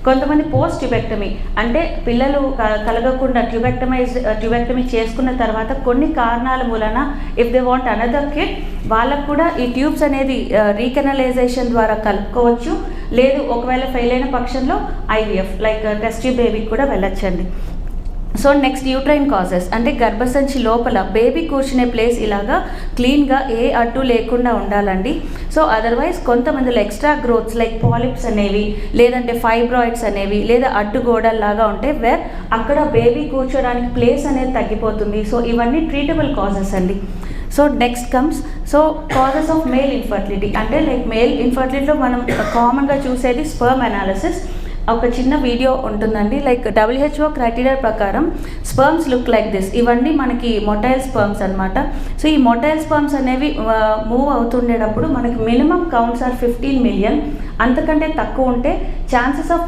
కొంతమంది post tubectomy అంటే పిల్లలు కలగకుండా ట్యూబెక్టమీ చేసుకున్న తర్వాత కొన్ని కారణాల మూలన if they want another kid వాళ్ళకు కూడా ఈ ట్యూబ్స్ అనేది రీకెనలైజేషన్ ద్వారా కలుపుకోవచ్చు. లేదు ఒకవేళ ఫెయిల్ అయిన పక్షంలో ఐవీఎఫ్ లైక్ టెస్ట్ ట్యూబ్ బేబీకి కూడా వెళ్ళొచ్చండి. సో నెక్స్ట్ యూట్రైన్ కాజెస్ అంటే గర్భసంచి లోపల బేబీ కూర్చునే ప్లేస్ ఇలాగా క్లీన్గా ఏ అడ్డు లేకుండా ఉండాలండి. సో అదర్వైజ్ కొంతమందిలో ఎక్స్ట్రా గ్రోత్స్ లైక్ పాలిప్స్ అనేవి లేదంటే ఫైబ్రాయిడ్స్ అనేవి లేదా అడ్డుగోడల్లాగా ఉంటే వేర్ అక్కడ బేబీ కూర్చోడానికి ప్లేస్ అనేది తగ్గిపోతుంది. సో ఇవన్నీ ట్రీటబుల్ కాజెస్ అండి. So next comes causes of male infertility అంటే లైక్ మేల్ ఇన్ఫర్టిలిటీలో మనం కామన్గా చూసేది స్పర్మ్ అనాలిసిస్. ఒక చిన్న వీడియో ఉంటుందండి. లైక్ WHO క్రైటీరియా ప్రకారం స్పర్మ్స్ లుక్ లైక్ దిస్. ఇవన్నీ మనకి మొటైల్ స్పర్మ్స్ అనమాట. సో ఈ మొటైల్ స్పర్మ్స్ అనేవి మూవ్ అవుతుండేటప్పుడు మనకి మినిమం కౌంట్స్ ఆర్ 15 మిలియన్. అంతకంటే తక్కువ ఉంటే ఛాన్సెస్ ఆఫ్